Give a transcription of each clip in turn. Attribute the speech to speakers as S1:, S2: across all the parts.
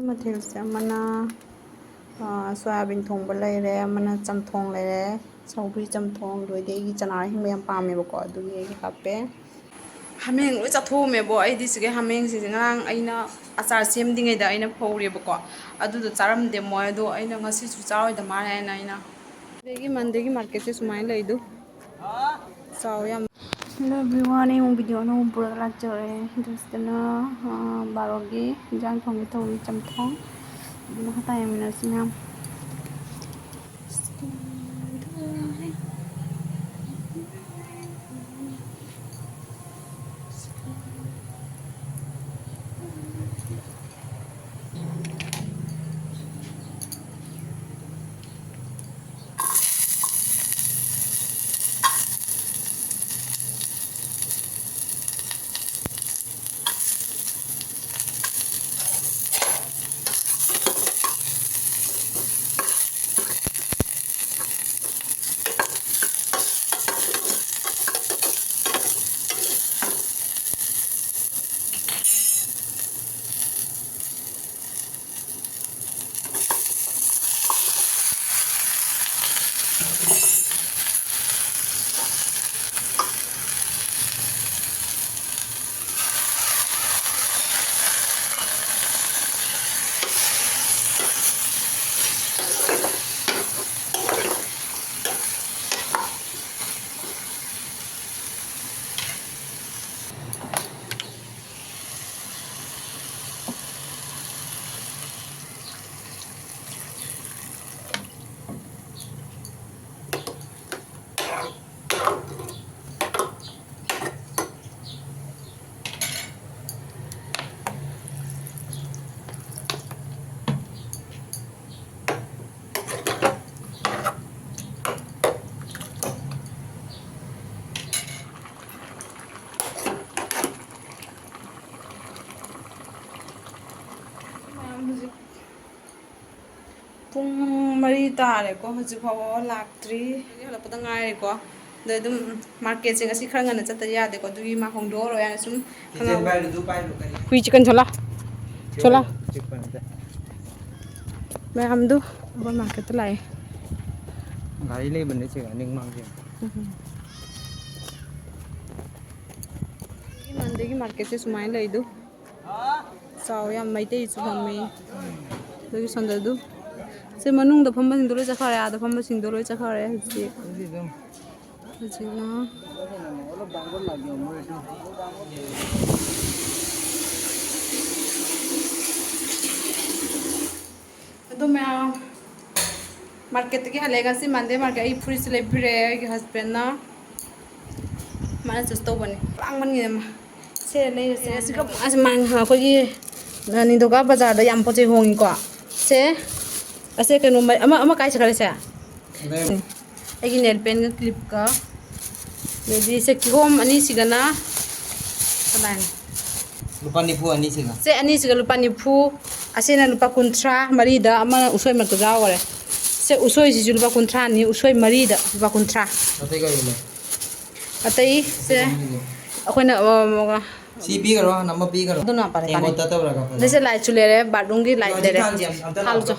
S1: ꯃꯊꯦꯜꯁꯦ ꯑꯃꯅ ꯁꯣꯌꯥꯕꯤꯟ ꯊꯣꯡꯕ ꯂꯩꯔꯦ, ꯑꯃꯅ ꯆꯝꯊꯣꯡ ꯂꯩꯔꯦ, ꯁꯧꯒ꯭ꯔꯤ ꯆꯝꯊꯣꯡ ꯂꯣꯏꯗꯤ ꯑꯩꯒꯤ ꯆꯅꯥ ꯑꯍꯤꯡꯕ ꯌꯥꯝ ꯄꯥꯝꯃꯦꯕꯀꯣ, ꯑꯗꯨꯒꯤ ꯑꯩꯒꯤ ꯍꯥꯞꯄꯦ꯫ ꯍꯥꯃꯦꯡ ꯂꯣꯏ ꯆꯥꯊꯣꯛꯑꯝꯃꯦꯕꯣ꯫ ꯑꯩꯗꯤ ꯁꯤꯒꯤ ꯍꯥꯃꯦꯡꯁꯤꯡꯁꯦ ꯉꯔꯥꯡ ꯑꯩꯅ ꯑꯆꯥꯔ ꯁꯦꯝꯗ꯭ꯔꯤꯉꯩꯗ ꯑꯩꯅ ꯐꯧꯔꯦꯕꯀꯣ, ꯑꯗꯨꯗꯣ ꯆꯥꯔꯝꯗꯦ ꯃꯣꯏ, ꯑꯗꯣ ꯑꯩꯅ ꯉꯁꯤꯁꯨ ꯆꯥꯔꯣꯏꯗ ꯃꯥꯜꯂꯦ ꯍꯥꯏꯅ ꯑꯩꯅ ꯑꯗꯒꯤ ꯃꯟꯗꯦꯒꯤ ꯃꯥꯔꯀꯦꯠꯁꯦ ꯁꯨꯃꯥꯏꯅ ꯂꯩꯗꯨ ꯆꯥꯎ ꯌꯥꯝ꯫ ꯍꯦꯜꯂꯣ ꯑꯦꯚ꯭ꯔꯤꯋꯥꯟ, ꯑꯩ ꯚꯤꯗꯤꯑꯣ ꯑꯅꯧꯕ ꯄꯨꯔꯒ ꯂꯥꯛꯆꯔꯦ꯫ ꯗꯁꯇꯅ ꯕꯥꯔꯣꯒꯤ ꯏꯟꯖꯥꯡ ꯊꯣꯡꯒꯦ ꯇꯧꯔꯤ, ꯆꯝꯊꯣꯡ ꯑꯗꯨ ꯃꯈꯥ ꯇꯥꯃꯤꯟꯅꯔꯁꯤ ꯃꯌꯥꯝ꯫ ꯄꯨꯡ 4 ꯇꯥꯔꯦꯀꯣ, ꯍꯧꯖꯤꯛ ꯐꯥꯎꯕ ꯂꯥꯛꯇ꯭ꯔꯤ, ꯍꯜꯂꯛꯄꯗ ꯉꯥꯏꯔꯦꯀꯣ꯫ ꯑꯗ ꯑꯗꯨꯝ ꯃꯥꯔꯀꯦꯠꯁꯦ ꯉꯁꯤ ꯈꯔ ꯉꯟꯅ ꯆꯠꯇ ꯌꯥꯗꯦꯀꯣ, ꯑꯗꯨꯒꯤ ꯃꯥ ꯍꯣꯡꯗꯣꯛꯑꯔꯣꯏ ꯍꯥꯏꯅ ꯁꯨꯝ ꯍꯨꯏ ꯆꯤꯛꯀꯟ ꯁꯣꯂꯥ ꯃꯌꯥꯝꯗꯨ ꯑꯩꯈꯣꯏ ꯃꯥꯔꯀꯦꯠꯇ ꯂꯥꯛꯑꯦ꯫
S2: ꯒꯥꯔꯤ ꯂꯩꯕꯅꯦ ꯆꯦ ꯑꯅꯤꯡ ꯃꯥꯡꯒꯦ꯫
S1: ꯃꯟꯗꯦꯒꯤ ꯃꯥꯔꯀꯦꯠꯁꯦ ꯁꯨꯃꯥꯏꯅ ꯂꯩꯗꯨ ꯆꯥꯎ ꯌꯥꯝ, ꯃꯩꯇꯩꯁꯨ ꯐꯝꯃꯤ, ꯑꯗꯨꯒꯤ ꯁꯣꯟꯗꯗꯨ ꯁꯤ ꯃꯅꯨꯡꯗ ꯐꯝꯕꯁꯤꯡꯗꯣ ꯂꯣꯏ ꯆꯠꯈ꯭ꯔꯦ, ꯑꯥꯗ ꯐꯝꯕꯁꯤꯡꯗꯣ ꯂꯣꯏ ꯆꯠꯈ꯭ꯔꯦ ꯍꯧꯖꯤꯛꯅ ꯑꯗꯨ ꯃꯌꯥꯝ ꯃꯥꯔꯀꯦꯠꯇꯒꯤ ꯍꯜꯂꯛꯑꯦ ꯉꯁꯤ ꯃꯟꯗꯦ ꯃꯥꯔꯀꯦꯠ꯫ ꯑꯩ ꯐꯨꯔꯤꯠꯁꯨ ꯂꯩꯕꯤꯔꯛꯑꯦ ꯑꯩꯒꯤ ꯍꯁꯕꯦꯟꯅ, ꯃꯥꯅ ꯆꯨꯁ ꯇꯧꯕꯅꯤ ꯂꯥꯡꯃꯟꯒꯤꯗ ꯁꯦ ꯂꯩꯔꯁꯦ ꯑꯁꯤꯒ ꯑꯩꯈꯣꯏꯒꯤ ꯅꯤꯡꯊꯧꯀꯥ ꯕꯖꯥꯔꯗ ꯌꯥꯝ ꯄꯣꯠ ꯆꯩ ꯍꯣꯡꯉꯤꯀꯣ꯫ ꯑꯁꯦ ꯀꯩꯅꯣ ꯑꯃ ꯀꯥꯏ ꯆꯠꯈ꯭ꯔꯦꯁꯦ? ꯑꯩꯒꯤ ꯅꯦꯜ ꯄꯦꯟꯒ ꯀ꯭ꯂꯤꯞꯀ, ꯑꯗꯩꯗꯤ ꯁꯦ ꯀꯤꯍꯣꯝ ꯑꯅꯤꯁꯤꯒꯅ ꯀꯃꯥꯏꯅ
S2: ꯂꯨꯄꯥ ꯅꯤꯐꯨ ꯑꯅꯤꯁꯤꯒ,
S1: ꯁꯦ ꯑꯅꯤꯁꯤꯒ ꯂꯨꯄꯥ ꯅꯤꯐꯨ, ꯑꯁꯤꯅ ꯂꯨꯄꯥ 30 ꯃꯔꯤꯗ, ꯑꯃꯅ ꯎꯁꯣꯏ ꯃꯔꯛꯇ ꯌꯥꯎꯈꯔꯦ꯫ ꯁꯦ ꯎꯁꯣꯏꯁꯤꯁꯨ ꯂꯨꯄꯥ 30ꯅꯤ, ꯎꯁꯣꯏ ꯃꯔꯤꯗ ꯂꯨꯄꯥ 30꯫
S2: ꯑꯇꯩ ꯀꯔꯤ ꯂꯩ?
S1: ꯑꯇꯩꯁꯦ ꯑꯩꯈꯣꯏꯅ
S2: ꯁꯤ ꯄꯤꯒꯔꯣ, ꯅꯝꯕ ꯄꯤꯒꯔꯣ,
S1: ꯑꯗꯨꯅ ꯄꯥꯔꯦ
S2: ꯇꯦꯡꯀꯣꯠ
S1: ꯂꯥꯏꯠꯁꯨ ꯂꯩꯔꯦ, ꯕꯥꯠꯔꯨꯝꯒꯤ ꯂꯥꯏꯠ ꯂꯩꯔꯦ, ꯍꯥꯜꯂꯨꯆꯣ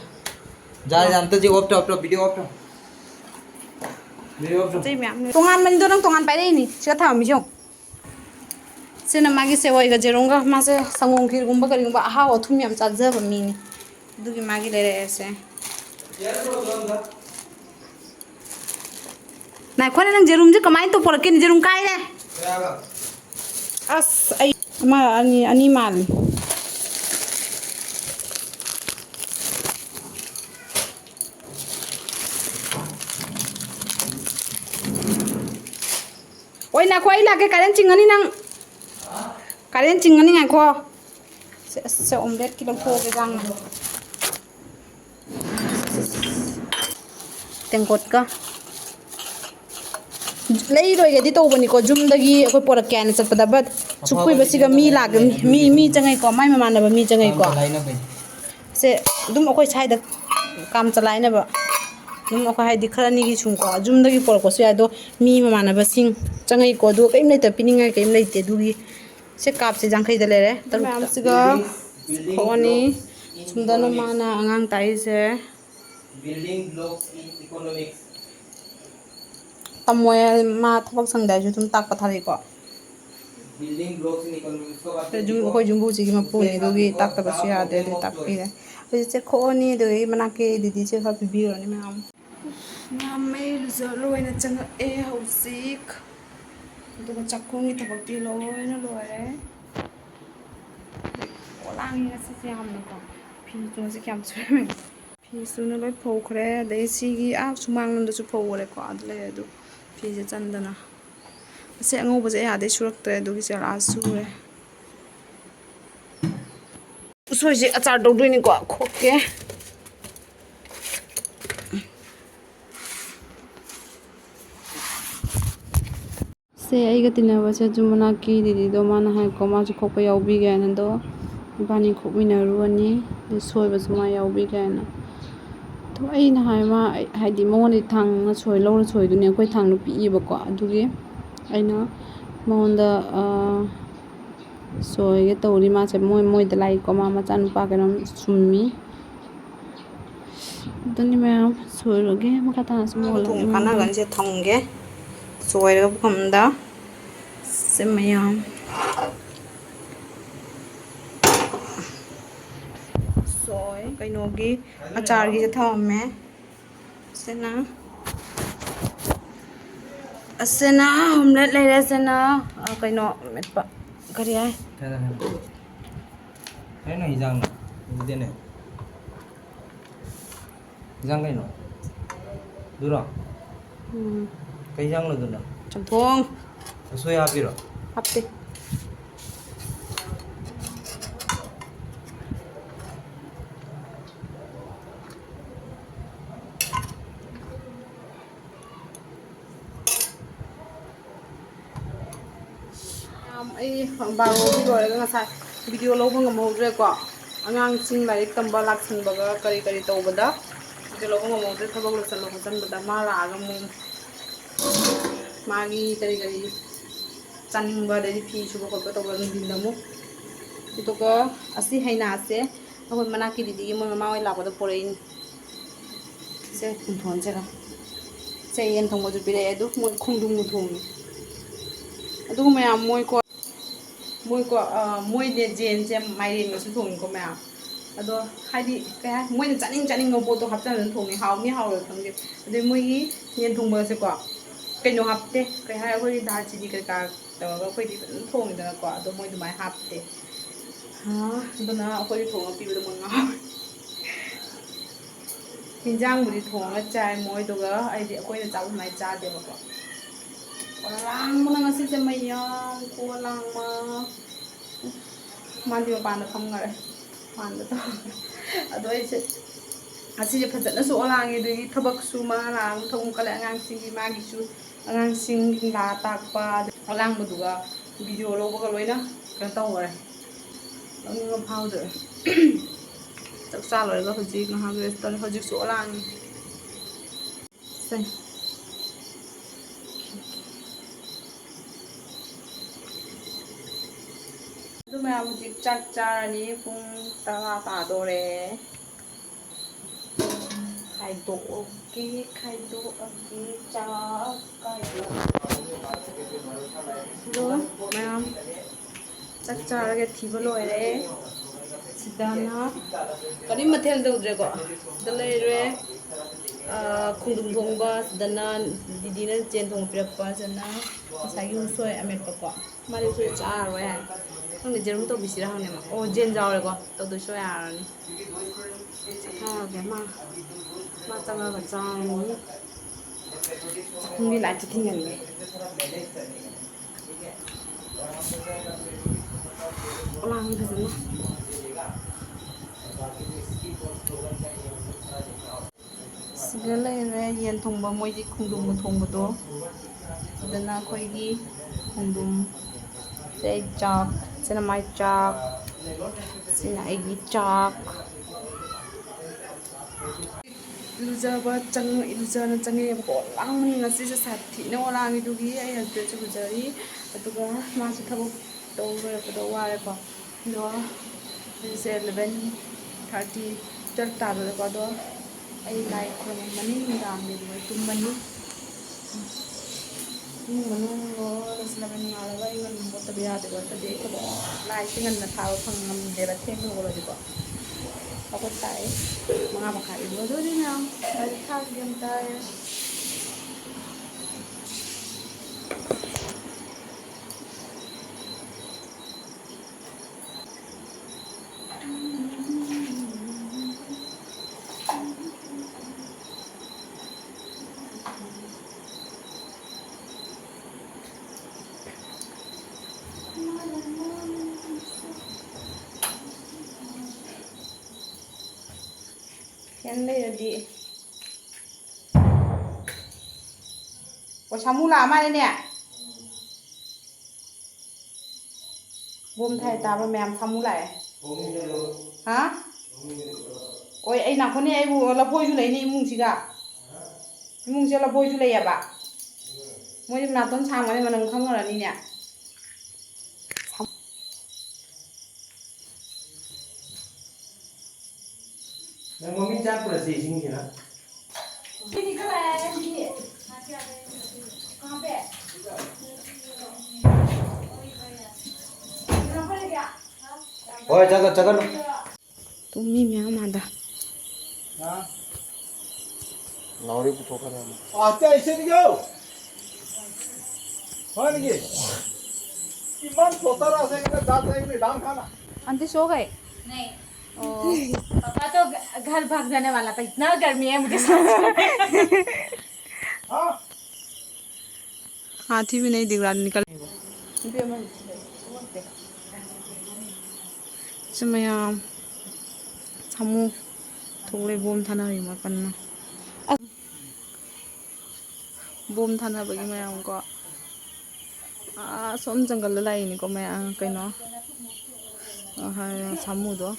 S1: ꯇꯣꯉꯥꯟꯕꯅꯤꯗꯣ, ꯅꯪ ꯇꯣꯉꯥꯟ ꯄꯥꯏꯔꯛꯏꯅꯤ ꯁꯤꯗ ꯊꯝꯃꯝꯃꯤꯁꯤ ꯌꯦꯡꯉꯨ꯫ ꯁꯤꯅ ꯃꯥꯒꯤ ꯁꯦꯋꯩꯒ ꯖꯦꯔꯣꯝꯒ, ꯃꯥꯁꯦ ꯁꯪꯒꯣꯝ ꯈꯤꯔꯒꯨꯝꯕ ꯀꯔꯤꯒꯨꯝꯕ ꯑꯍꯥꯎ ꯑꯊꯨꯝ ꯌꯥꯝ ꯆꯥꯖꯕ ꯃꯤꯅꯤ, ꯑꯗꯨꯒꯤ ꯃꯥꯒꯤ ꯂꯩꯔꯛꯑꯦꯁꯦ꯫ ꯅꯥꯏꯈꯣꯅꯦ, ꯅꯪ ꯖꯦꯔꯨꯝꯁꯦ ꯀꯃꯥꯏꯅ ꯇꯧ ꯄꯣꯔꯛꯀꯦ? ꯖꯦꯔꯨꯝ ꯀꯥꯏꯔꯦ꯫ ꯑꯁ ꯑꯩ ꯑꯃ ꯑꯅꯤ ꯃꯥꯜꯂꯤ꯫ ꯑꯣꯏ ꯉꯥꯏꯈꯣ, ꯑꯩ ꯂꯥꯛꯀꯦ, ꯀꯥꯔꯦꯟ ꯆꯤꯡꯉꯅꯤ ꯅꯪ, ꯀꯥꯔꯦꯟ ꯆꯤꯡꯉꯅꯤ ꯉꯥꯏꯈꯣ꯫ ꯁꯦ ꯑꯣꯝꯂꯦꯠꯀꯤ ꯂꯧꯊꯣꯛꯑꯒꯦ ꯌꯥꯝꯅ ꯇꯦꯡꯀꯣꯠꯀ ꯂꯩꯔꯣꯏꯒꯗꯤ ꯇꯧꯕꯅꯤꯀꯣ, ꯖꯨꯝꯗꯒꯤ ꯑꯩꯈꯣꯏ ꯄꯣꯔꯛꯀꯦ ꯍꯥꯏꯅ ꯆꯠꯄꯗ, ꯕꯠ ꯁꯨꯛ ꯀꯨꯏꯕꯁꯤꯒ ꯃꯤ ꯆꯪꯉꯩꯀꯣ, ꯃꯥꯏ ꯃꯃꯥꯟꯅꯕ ꯃꯤ ꯆꯪꯉꯩꯀꯣ꯫ ꯁꯦ ꯑꯗꯨꯝ ꯑꯩꯈꯣꯏ ꯁ꯭ꯋꯥꯏꯗ ꯀꯥꯝ ꯆꯂꯥꯏꯅꯕ ꯑꯗꯨꯝ ꯑꯩꯈꯣꯏ ꯍꯥꯏꯗꯤ ꯈꯔ ꯑꯅꯤꯒꯤ ꯁꯨꯝꯀꯣ, ꯖꯨꯝꯗꯒꯤ ꯄꯣꯔꯛꯄꯁꯨ ꯌꯥꯏ, ꯑꯗꯣ ꯃꯤ ꯃꯃꯥꯟꯅꯕꯁꯤꯡ ꯆꯪꯉꯩꯀꯣ, ꯑꯗꯨꯒ ꯀꯔꯤꯝ ꯂꯩꯇꯕ ꯄꯤꯅꯤꯡꯉꯥꯏ ꯀꯔꯤꯝ ꯂꯩꯇꯦ, ꯑꯗꯨꯒꯤ ꯁꯦ ꯀꯥꯞꯁꯦ 50ꯗ ꯂꯩꯔꯦ꯫ ꯃꯌꯥꯝꯁꯤꯒ ꯈꯣꯛꯑꯅꯤ, ꯁꯨꯝꯗꯅ ꯃꯥꯅ ꯑꯉꯥꯡ ꯇꯥꯛꯏꯁꯦ
S2: building blocks in economics.
S1: ꯇꯝꯃꯣꯏ ꯃꯥ ꯊꯕꯛ ꯁꯪꯗꯥꯏꯁꯨ ꯑꯗꯨꯝ ꯇꯥꯛꯄ ꯊꯥꯔꯛꯏꯀꯣ
S2: Building blocks in economics ko
S1: ꯑꯩꯈꯣꯏ ꯌꯨꯝꯕꯨꯁꯤꯒꯤ ꯃꯄꯨꯅꯤ ꯑꯗꯨꯒꯤ ꯇꯥꯛꯇꯕꯁꯨ ꯌꯥꯗꯦ ꯑꯗꯨꯒꯤ ꯇꯥꯛꯄꯤꯔꯦ ꯍꯧꯖꯤꯛꯁꯦ ꯈꯣꯛꯑꯅꯤ ꯑꯗꯨꯗꯒꯤ ꯃꯅꯥꯛꯀꯤ ꯗꯤꯗꯤꯁꯦ ꯈꯔ ꯄꯤꯕꯤꯔꯅꯤ ꯃꯌꯥꯝ ꯃꯩ ꯂꯨꯖ ꯂꯣꯏꯅ ꯆꯪꯉꯛꯑꯦ ꯍꯧꯖꯤꯛ ꯑꯗꯨꯒ ꯆꯥꯛꯈꯨꯝꯒꯤ ꯊꯕꯛꯇꯤ ꯂꯣꯏꯅ ꯂꯣꯏꯔꯦ ꯂꯥꯡꯉꯤ ꯉꯁꯤꯁꯦ ꯌꯥꯝꯅꯀꯣ ꯐꯤꯁꯨ ꯀꯌꯥꯝ ꯁꯨꯔꯝꯃꯦ ꯐꯤꯁꯨꯅ ꯂꯣꯏ ꯐꯧꯈ꯭ꯔꯦ ꯑꯗꯩ ꯁꯤꯒꯤ ꯁꯨꯃꯥꯡꯂꯣꯝꯗꯁꯨ ꯐꯧꯈꯔꯦꯀꯣ ꯑꯗꯨ ꯂꯩ ꯑꯗꯨ ꯐꯤꯁꯦ ꯆꯟꯗꯅ ꯑꯁꯤ ꯑꯉꯧꯕꯁꯦ ꯑꯩ ꯁꯨꯔꯛꯇ꯭ꯔꯦ ꯑꯗꯨꯒꯤ ꯆꯦꯔꯥ ꯁꯨꯔꯦ ꯎꯁꯣꯏꯁꯦ ꯑꯆꯥꯔ ꯇꯧꯗꯣꯏꯅꯤꯀꯣ ꯈꯣꯛꯀꯦ ꯁꯦ ꯑꯩꯒ ꯇꯤꯟꯅꯕꯁꯦ ꯖꯨꯝ ꯃꯅꯥꯛꯀꯤ ꯗꯤꯗꯤꯗꯣ ꯃꯥꯅ ꯍꯥꯏꯀꯣ ꯃꯥꯁꯨ ꯈꯣꯛꯄ ꯌꯥꯎꯕꯤꯒꯦꯅ ꯑꯗꯣ ꯏꯕꯥꯅꯤ ꯈꯣꯛꯃꯤꯟꯅꯔꯨꯔꯅꯤ ꯑꯗꯩ ꯁꯣꯏꯕꯁꯨ ꯃꯥ ꯌꯥꯎꯕꯤꯒꯦꯅ ꯑꯗꯣ ꯑꯩꯅ ꯍꯥꯏ ꯃꯥ ꯍꯥꯏꯗꯤ ꯃꯉꯣꯟꯗꯩ ꯊꯥꯡꯅ ꯂꯧꯔ ꯁꯣꯏꯗꯨꯅꯤ ꯑꯩꯈꯣꯏ ꯊꯥꯡꯅ ꯄꯤꯛꯏꯕꯀꯣ ꯑꯗꯨꯒꯤ ꯑꯩꯅ ꯃꯉꯣꯟꯗ ꯁꯣꯏꯒꯦ ꯇꯧꯔꯤ ꯃꯥꯁꯦ ꯃꯣꯏꯗ ꯂꯥꯛꯏꯀꯣ ꯃꯥ ꯃꯆꯥꯅꯨꯄꯥ ꯀꯩꯅꯣꯝ ꯁꯨꯝꯃꯤ ꯑꯗꯨꯅꯤ ꯃꯌꯥꯝ ꯁꯣꯏꯔꯒꯦ ꯃꯈꯥ ꯇꯥꯅ ꯁꯨꯝ ꯊꯣꯡ ꯀꯥꯟꯅꯒꯅꯤꯁꯦ ꯊꯝꯒꯦ ꯁꯣꯏꯔꯒ ꯄꯨꯈꯝꯗ ꯁꯦ ꯃꯌꯥꯝ ꯁꯣꯏ ꯀꯩꯅꯣꯒꯤ ꯑꯆꯥꯔꯒꯤꯁꯦ ꯊꯝꯃꯝꯃꯦ ꯑꯁꯤꯅ ꯑꯣꯝꯂꯦꯠ ꯂꯩꯔꯦ ꯑꯁꯤꯅ ꯀꯩꯅꯣ ꯃꯦꯠꯄ ꯀꯔꯤ ꯍꯥꯏ
S2: Kayaknya hijang, kemudian ya. Hijang kayak no, dulu. Kayak hijang lo dulu.
S1: Chamthong.
S2: Sesuai api lo.
S1: Hapte. ꯑꯩ ꯕꯥꯔꯣꯒꯤ ꯂꯣꯏꯔꯒ ꯉꯁꯥꯏ ꯚꯤꯗꯤꯑꯣ ꯂꯧꯕ ꯉꯝꯍꯧꯗ꯭ꯔꯦꯀꯣ ꯑꯉꯥꯡꯁꯤꯡ ꯂꯥꯏꯔꯤꯛ ꯇꯝꯕ ꯂꯥꯛꯁꯟꯕꯒ ꯀꯔꯤ ꯇꯧꯕꯗ ꯚꯤꯗꯤꯑꯣ ꯂꯧꯕ ꯉꯝꯍꯧꯗ꯭ꯔꯦ ꯊꯕꯛ ꯂꯣꯏꯁꯤꯟꯕ ꯈꯣꯠꯆꯟꯕꯗ ꯃꯥ ꯂꯥꯛꯑꯒ ꯑꯃꯨꯛ ꯃꯥꯒꯤ ꯀꯔꯤ ꯆꯥꯅꯤꯡꯕ ꯑꯗꯩꯗꯤ ꯐꯤ ꯁꯨꯕ ꯈꯣꯠꯄ ꯇꯧꯕ ꯅꯨꯡꯊꯤꯟꯗ ꯑꯃꯨꯛ ꯑꯗꯨꯒ ꯑꯁꯤ ꯍꯩꯅꯥꯁꯦ ꯑꯩꯈꯣꯏ ꯃꯅꯥꯛꯀꯤ ꯗꯤꯗꯤꯒꯤ ꯃꯣꯏ ꯃꯃꯥ ꯍꯣꯏ ꯂꯥꯛꯄꯗ ꯄꯣꯔꯛꯏꯅꯤ ꯁꯦ ꯄꯨꯟꯊꯣꯟꯁꯤꯔ ꯁꯦ ꯌꯦꯟ ꯊꯣꯡꯕꯁꯨ ꯄꯤꯔꯛꯑꯦ ꯑꯗꯨ ꯃꯣꯏ ꯈꯣꯡꯗ꯭ꯔꯨꯝꯒ ꯊꯣꯡꯉꯤ ꯑꯗꯨꯒ ꯃꯌꯥꯝ ꯃꯣꯏꯀꯣ ꯃꯣꯏꯅꯦ ꯖꯦꯟꯁꯦ ꯃꯥꯏꯔꯦꯟꯒꯁꯨ ꯊꯣꯡꯉꯤꯀꯣ ꯃꯌꯥꯝ ꯑꯗꯣ ꯍꯥꯏꯗꯤ ꯀꯩ ꯍꯥꯏ ꯃꯣꯏꯅ ꯆꯥꯅꯤꯡꯕ ꯄꯣꯠꯇꯣ ꯍꯥꯞꯆꯤꯟꯗꯅ ꯊꯣꯡꯉꯤ ꯍꯥꯎꯅꯤ ꯍꯥꯎꯔꯣꯏ ꯈꯪꯗꯦ ꯑꯗꯩ ꯃꯣꯏꯒꯤ ꯌꯦꯟ ꯊꯣꯡꯕꯁꯦꯀꯣ ꯀꯩꯅꯣ ꯍꯥꯞꯇꯦ ꯀꯩ ꯍꯥꯏ ꯑꯩꯈꯣꯏꯒꯤ ꯗꯥꯜꯆꯤꯅꯤ ꯀꯩꯀꯥ ꯇꯧꯔꯒ ꯑꯩꯈꯣꯏꯗꯤ ꯐꯖꯅ ꯊꯣꯡꯉꯤꯗꯅꯀꯣ ꯑꯗꯣ ꯃꯣꯏ ꯑꯗꯨꯃꯥꯏꯅ ꯍꯥꯞꯇꯦ ꯑꯗꯨꯅ ꯑꯩꯈꯣꯏꯗꯤ ꯊꯣꯡꯉꯒ ꯄꯤꯕꯗꯣ ꯃꯣꯏ ꯉꯥꯎꯋꯦ ꯍꯤꯟꯖꯥꯡꯕꯨꯗꯤ ꯊꯣꯡꯉꯒ ꯆꯥꯏ ꯃꯣꯏꯗꯨꯒ ꯑꯩꯈꯣꯏꯅ ꯆꯥꯕ ꯑꯗꯨꯃꯥꯏꯅ ꯆꯥꯗꯦꯕꯀꯣ ꯂꯥꯡꯕꯅ ꯉꯁꯤꯁꯦ ꯃꯌꯥꯝ ꯂꯥꯡꯕ ꯃꯥꯗꯤ ꯃꯄꯥꯟꯗ ꯐꯝꯈꯔꯦ ꯃꯄꯥꯟꯗ ꯇꯧꯔꯒ ꯑꯗꯣ ꯑꯩꯁꯦ ꯑꯁꯤꯁꯦ ꯐꯖꯅꯁꯨ ꯂꯥꯡꯉꯦ ꯑꯗꯒꯤ ꯊꯕꯛꯁꯨ ꯃꯥ ꯂꯥꯡꯕ ꯊꯕꯛ ꯀꯜꯂꯦ ꯑꯉꯥꯡꯁꯤꯡꯒꯤ ꯃꯥꯒꯤꯁꯨ ꯑꯉꯥꯡꯁꯤꯡ ꯂꯥ ꯇꯥꯛꯄ ꯑꯂꯥꯡꯕꯗꯨꯒ ꯚꯤꯗꯤꯑꯣ ꯂꯧꯕꯒ ꯂꯣꯏꯅ ꯀꯩꯅꯣ ꯇꯧꯈꯔꯦ ꯂꯧꯅꯤꯡꯕ ꯐꯥꯎꯗ꯭ꯔꯦ ꯆꯥꯛ ꯆꯥ ꯂꯣꯏꯔꯒ ꯍꯧꯖꯤꯛ ꯉꯥꯏꯍꯥꯛ ꯔꯦꯁ ꯇꯧꯔꯦ ꯍꯧꯖꯤꯛꯁꯨ ꯂꯥꯡꯉꯤ ꯑꯗꯨ ꯃꯌꯥꯝ ꯍꯧꯖꯤꯛ ꯆꯥꯛ ꯆꯥꯔꯅꯤ ꯄꯨꯡ 10 ꯇꯥꯗꯣꯔꯦ ꯈꯥꯏꯗꯣꯛꯑꯒꯦ ꯆꯥꯛ ꯑꯗꯣ ꯃꯌꯥꯝ ꯆꯥꯛ ꯆꯥꯔꯒ ꯊꯤꯕ ꯂꯣꯏꯔꯦ ꯁꯤꯗꯅ ꯀꯔꯤ ꯃꯊꯦꯜ ꯇꯧꯗ꯭ꯔꯦꯀꯣ ꯁꯤꯗ ꯂꯩꯔꯦ ꯈꯣꯡꯗ꯭ꯔꯨꯝ ꯊꯣꯡꯕ ꯁꯤꯗꯅ ꯗꯤꯗꯤꯅ ꯆꯦꯟ ꯊꯣꯡꯕ ꯄꯤꯔꯛꯄ ꯁꯤꯗꯅ ꯉꯁꯥꯏꯒꯤ ꯎꯁꯣꯏ ꯑꯃꯦꯠꯄꯀꯣ ꯃꯥꯗꯤ ꯎꯁꯣꯏ ꯆꯥꯔꯔꯣꯏ ꯍꯥꯏ ꯈꯪꯗꯦ ꯖꯦꯔꯨꯝ ꯇꯧꯕꯤꯁꯤꯔꯥ ꯈꯪꯗꯦ ꯑꯣ ꯖꯦꯟ ꯌꯥꯎꯔꯦꯀꯣ ꯇꯧꯗꯣꯏꯁꯨ ꯌꯥꯔꯅꯤ ꯆꯠꯊꯔꯒꯦ ꯃꯥ ꯆꯪꯉꯒ ꯆꯥꯔꯅꯤ ꯆꯥꯛꯈꯨꯝꯒꯤ ꯂꯥꯏꯠꯁꯦ ꯊꯤꯡꯒꯟꯒꯦ ꯂꯥꯡꯉꯤ ꯐꯖꯅ ꯁꯤꯗ ꯂꯩꯔꯦ ꯌꯦꯟ ꯊꯣꯡꯕ ꯃꯣꯏꯒꯤ ꯈꯣꯡꯗ꯭ꯔꯨꯝꯒ ꯊꯣꯡꯕꯗꯣ ꯁꯤꯗꯅ ꯑꯩꯈꯣꯏꯒꯤ ꯈꯣꯡꯗ꯭ꯔꯨꯝ ꯁꯤꯗ ꯆꯥꯛ ꯁꯤꯅ ꯃꯥꯏ ꯆꯥꯛ ꯁꯤꯅ ꯑꯩꯒꯤ ꯆꯥꯛ ꯂꯨꯖꯅ ꯆꯪꯉꯛꯑꯦꯕꯀꯣ ꯂꯥꯡꯕꯅꯤ ꯉꯁꯤꯁꯦ ꯁꯥꯊꯤꯅ ꯂꯥꯡꯉꯤꯗꯨꯒꯤ ꯑꯩ ꯍꯁꯕꯦꯟꯁꯨ ꯂꯨꯖꯔꯤ ꯑꯗꯨꯒ ꯃꯥꯁꯨ ꯊꯕꯛ ꯇꯧ ꯂꯣꯏꯔꯛꯄꯗ ꯋꯥꯔꯦꯀꯣ ꯑꯗꯣ ꯍꯧꯖꯤꯛꯁꯦ 11:30 12:30 12 ꯇꯥꯕꯗꯀꯣ ꯑꯗꯣ ꯑꯩ ꯂꯥꯏ ꯈꯨꯔꯨꯝꯃꯅꯤ ꯅꯨꯡꯗꯥꯡꯒꯤ ꯑꯗꯨꯒ ꯇꯨꯝꯃꯅꯤ ꯏꯃꯨꯡ ꯃꯅꯨꯡꯗꯣ ꯂꯣꯏꯁꯤꯜꯂꯕꯅꯤ ꯉꯥꯜꯂꯒ ꯑꯩ ꯉꯟꯅ ꯍꯧꯒꯠꯇꯕ ꯌꯥꯗꯦꯕ ꯑꯗꯨꯗꯤ ꯑꯩ ꯊꯕꯛ ꯂꯥꯏꯠꯁꯦ ꯉꯟꯅ ꯊꯥꯕ ꯉꯝꯗꯦꯕ ꯊꯦꯡꯅ ꯍꯧꯒꯠꯂꯗꯤꯀꯣ ꯍꯧꯒꯠ ꯇꯥꯏ 5:30 ꯏꯔꯨꯖꯗꯣꯏꯅꯤ ꯃꯌꯥꯝ ꯂꯥꯏꯔꯤꯛ ꯊꯥꯒꯦ ꯑꯝꯇ ꯐꯦꯟ ꯂꯩꯔꯗꯤ ꯑꯣ ꯁꯥꯃꯨ ꯂꯥꯛꯑ ꯃꯥꯜꯂꯦꯅꯦ ꯕꯣꯝ ꯊꯥꯏ ꯇꯥꯕ꯭ꯔꯥ ꯃꯌꯥꯝ ꯁꯥꯃꯨ ꯂꯥꯛꯑꯦ ꯍꯥ ꯍꯣꯏ ꯑꯩ ꯅꯥꯈꯣꯅꯦ ꯑꯩꯕꯨ ꯂꯐꯣꯏꯁꯨ ꯂꯩꯅꯤ ꯏꯃꯨꯡꯁꯤꯒ 이몽재 보여줄래야 봐. 뭐 좀 놔둔 상관에 만은 컴을 아니냐.
S2: mami chat पर से सिंह ना
S1: ini keren ini कहाँ पे
S2: ओए जगह जगह
S1: तुम्ही म्याम आदा
S2: हां नौरी पुठो कर आते ऐसे नहीं जाओ हां नहीं इमान सोता रहा से के दांत में डांग खाना
S1: आंटी सो गए
S3: नहीं पापा तो घर भाग जाने वाला था इतना गर्मी है मुझे
S2: हां
S1: हाथी भी नहीं दिख रहा निकल Semaya Samu Thokle bom thana ri makan na bom thana bagi mayam ko som jungle lai ni ko maya kaino ha Samu do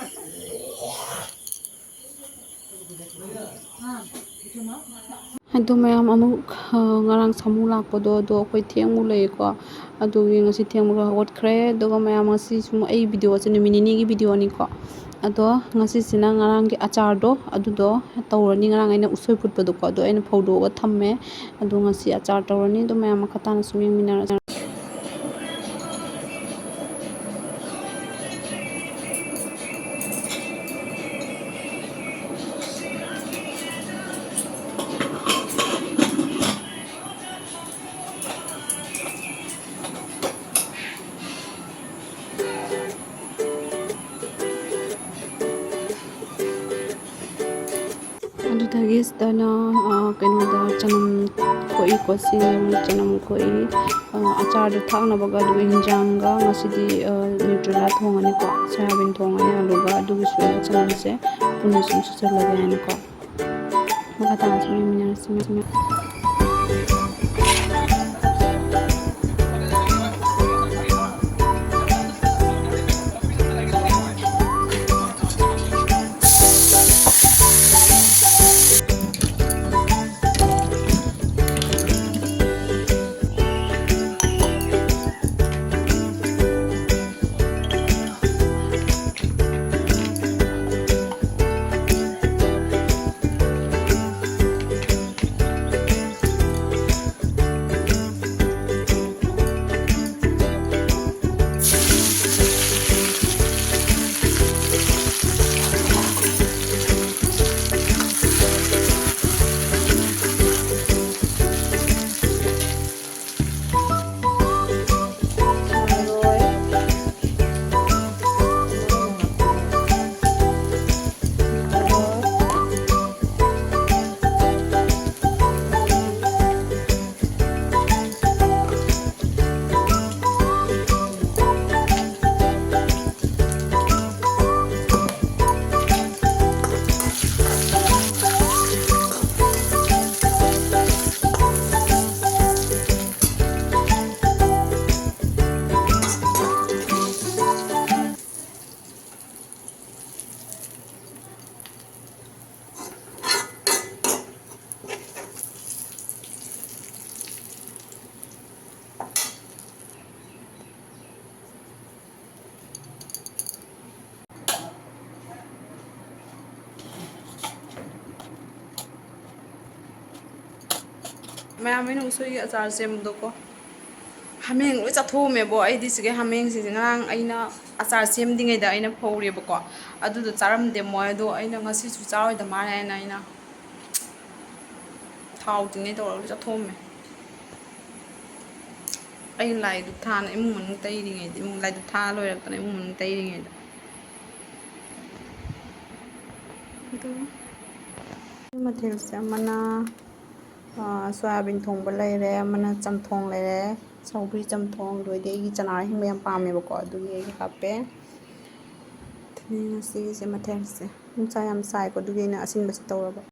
S1: Ado mayam amuk ngarang Samu lakpado do akoi thengmu lei ko adugi ngasi thengmu hawatkhre aduga mayam ngasi sum ai video ase numini ni gi video ni ko ado ngasi sina ngarang gi achar do adudo tawrani ngarang aina usoi phutpado ko ado aina phodo ga thamme ado ngasi achar tawrani do mayam khatana sum yengmina Adudagi stana kainoda chanam koi kosi chanam koi achar da thakna baga du hinjanga ngasidi neutrala thongani ko soyabin thongani aluga adugi suya chanam se punna sum chalaga ani ko makata asmi minar simi ꯃꯌꯥꯝ ꯑꯩꯅ ꯎꯁꯣꯏꯒꯤ ꯑꯆꯥꯔ ꯁꯦꯝꯕꯗꯣꯀꯣ ꯍꯥꯃꯦꯡ ꯂꯣꯏ ꯆꯥꯊꯣꯛꯑꯝꯃꯦꯕꯣ ꯑꯩꯗꯤ ꯁꯤꯒꯤ ꯍꯥꯃꯦꯡꯁꯤꯁꯦ ꯉꯔꯥꯡ ꯑꯩꯅ ꯑꯆꯥꯔ ꯁꯦꯝꯗ꯭ꯔꯤꯉꯩꯗ ꯑꯩꯅ ꯐꯧꯔꯦꯕꯀꯣ ꯑꯗꯨꯗꯣ ꯆꯥꯔꯝꯗꯦ ꯃꯣꯏ ꯑꯗꯣ ꯑꯩꯅ ꯉꯁꯤꯁꯨ ꯆꯥꯔꯣꯏꯗ ꯃꯥꯜꯂꯦ ꯍꯥꯏꯅ ꯑꯩꯅ ꯊꯥꯎ ꯇꯤꯡꯉꯩ ꯇꯧꯔꯒ ꯂꯣꯏ ꯆꯥꯊꯣꯛꯑꯝꯃꯦ ꯑꯩꯅ ꯂꯥꯏꯗꯨꯛ ꯊꯥꯅ ꯏꯃꯨꯡ ꯃꯅꯨꯡ ꯇꯩꯔꯤꯉꯩꯗ ꯂꯥꯏꯗꯨꯛ ꯊꯥ ꯂꯣꯏꯔꯛꯇꯅ ꯏꯃꯨꯡ ꯃꯅꯨꯡ ꯇꯩꯔꯤꯉꯩꯗ ꯃꯊꯦꯜꯁꯦ ꯑꯃꯅ ꯁꯣꯌꯥꯕꯤꯟ ꯊꯣꯡꯕ ꯂꯩꯔꯦ ꯑꯃꯅ ꯆꯝꯊꯣꯡ ꯂꯩꯔꯦ ꯁꯧꯒ꯭ꯔꯤ ꯆꯝꯊꯣꯡ ꯑꯗꯨꯗꯩꯗꯤ ꯑꯩꯒꯤ ꯆꯅꯥ ꯑꯍꯤꯡꯕ ꯌꯥꯝ ꯄꯥꯝꯃꯦꯕꯀꯣ ꯑꯗꯨꯒꯤ ꯑꯩꯒꯤ ꯍꯥꯞꯄꯦ ꯉꯁꯤꯒꯤꯁꯦ ꯃꯊꯦꯜꯁꯦ ꯅꯨꯡꯁꯥ ꯌꯥꯝ ꯁꯥꯏꯀꯣ ꯑꯗꯨꯒꯤ ꯑꯩꯅ ꯑꯁꯤꯟꯕꯁꯦ ꯇꯧꯔꯕ